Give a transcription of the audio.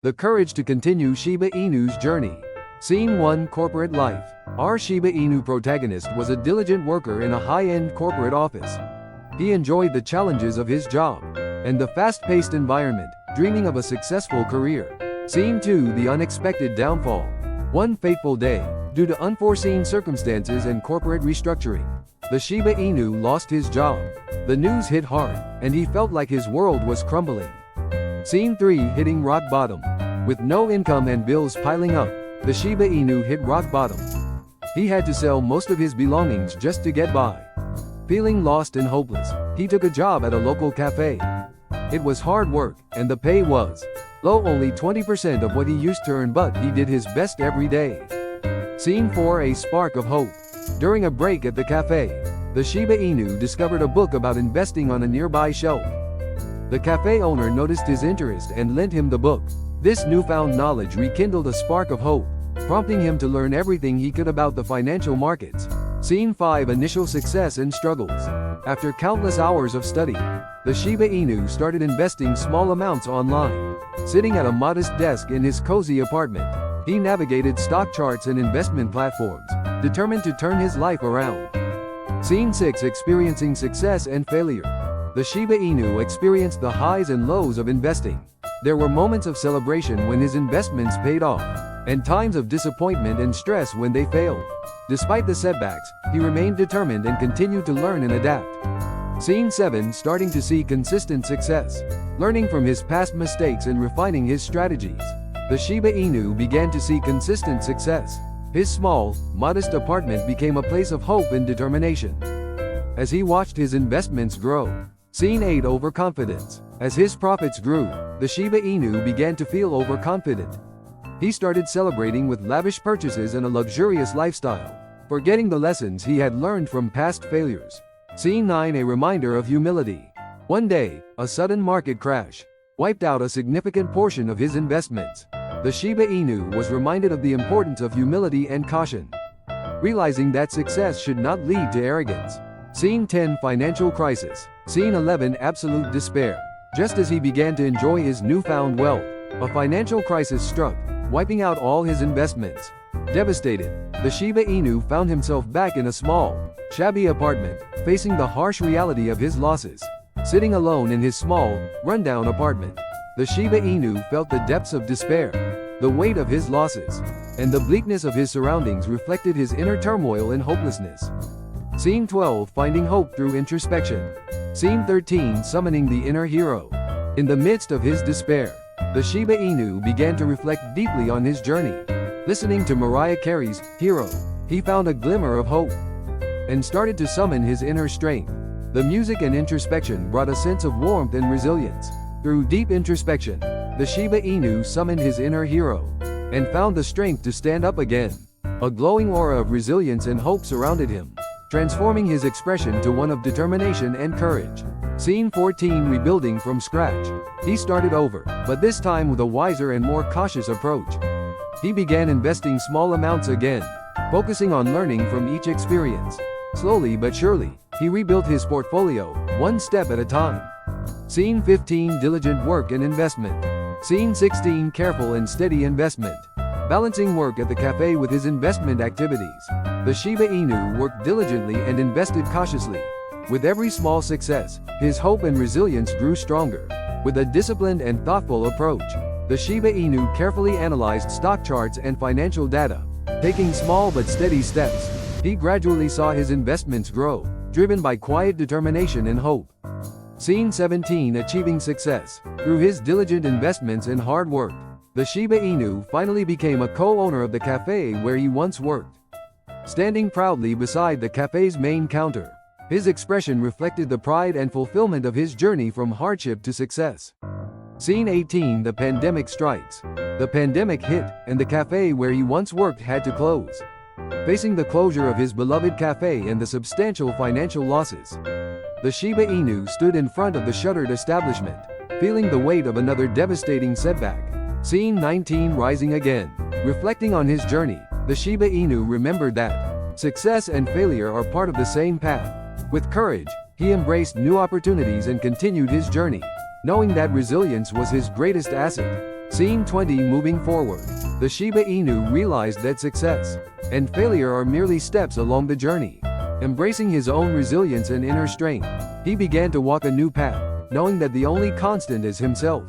The courage to continue Shiba Inu's journey. Scene 1: Corporate life. Our Shiba Inu protagonist was a diligent worker in a high-end corporate office. He enjoyed the challenges of his job and the fast-paced environment, dreaming of a successful career. Scene 2: The unexpected downfall. One fateful day, due to unforeseen circumstances and corporate restructuring, the Shiba Inu lost his job. The news hit hard, and he felt like his world was crumbling. Scene 3: Hitting rock bottom. With no income and bills piling up, the Shiba Inu hit rock bottom. He had to sell most of his belongings just to get by. Feeling lost and hopeless, he took a job at a local cafe. It was hard work, and the pay was low, only 20% of what he used to earn, but he did his best every day. Scene 4: A spark of hope. During a break at the cafe, the Shiba Inu discovered a book about investing on a nearby shelf. The cafe owner noticed his interest and lent him the book. This newfound knowledge rekindled a spark of hope, prompting him to learn everything he could about the financial markets. Scene 5: Initial success and struggles. After countless hours of study, the Shiba Inu started investing small amounts online. Sitting at a modest desk in his cozy apartment, he navigated stock charts and investment platforms, determined to turn his life around. Scene 6: Experiencing success and failure. The Shiba Inu experienced the highs and lows of investing. There were moments of celebration when his investments paid off, and times of disappointment and stress when they failed. Despite the setbacks, he remained determined and continued to learn and adapt. Scene 7: Starting to see consistent success. Learning from his past mistakes and refining his strategies, the Shiba Inu began to see consistent success. His small, modest apartment became a place of hope and determination as he watched his investments grow. Scene 8: Overconfidence. As his profits grew, the Shiba Inu began to feel overconfident. He started celebrating with lavish purchases and a luxurious lifestyle, forgetting the lessons he had learned from past failures. Scene 9: A reminder of humility. One day, a sudden market crash wiped out a significant portion of his investments. The Shiba Inu was reminded of the importance of humility and caution, realizing that success should not lead to arrogance. Scene 10: Financial crisis. Scene 11: Absolute despair. Just as he began to enjoy his newfound wealth, a financial crisis struck, wiping out all his investments. Devastated, the Shiba Inu found himself back in a small, shabby apartment, facing the harsh reality of his losses. Sitting alone in his small, rundown apartment, the Shiba Inu felt the depths of despair. The weight of his losses and the bleakness of his surroundings reflected his inner turmoil and hopelessness. Scene 12: Finding hope through introspection. Scene 13: Summoning the inner hero. In the midst of his despair, the Shiba Inu began to reflect deeply on his journey. Listening to Mariah Carey's "Hero," he found a glimmer of hope and started to summon his inner strength. The music and introspection brought a sense of warmth and resilience. Through deep introspection, the Shiba Inu summoned his inner hero and found the strength to stand up again. A glowing aura of resilience and hope surrounded him, transforming his expression to one of determination and courage. Scene 14: Rebuilding from scratch. He started over, but this time with a wiser and more cautious approach. He began investing small amounts again, focusing on learning from each experience. Slowly but surely, he rebuilt his portfolio, one step at a time. Scene 15: Diligent work and investment. Scene 16: Careful and steady investment. Balancing work at the cafe with his investment activities, the Shiba Inu worked diligently and invested cautiously. With every small success, his hope and resilience grew stronger. With a disciplined and thoughtful approach, the Shiba Inu carefully analyzed stock charts and financial data. Taking small but steady steps, he gradually saw his investments grow, driven by quiet determination and hope. Scene 17: Achieving success. Through his diligent investments and hard work, the Shiba Inu finally became a co-owner of the cafe where he once worked. Standing proudly beside the cafe's main counter, his expression reflected the pride and fulfillment of his journey from hardship to success. Scene 18: The pandemic strikes. The pandemic hit, and the cafe where he once worked had to close. Facing the closure of his beloved cafe and the substantial financial losses, the Shiba Inu stood in front of the shuttered establishment, feeling the weight of another devastating setback. Scene 19: Rising again. Reflecting on his journey, the Shiba Inu remembered that success and failure are part of the same path. With courage, he embraced new opportunities and continued his journey, knowing that resilience was his greatest asset. Scene 20. Moving forward, the Shiba Inu realized that success and failure are merely steps along the journey. Embracing his own resilience and inner strength, he began to walk a new path, knowing that the only constant is himself.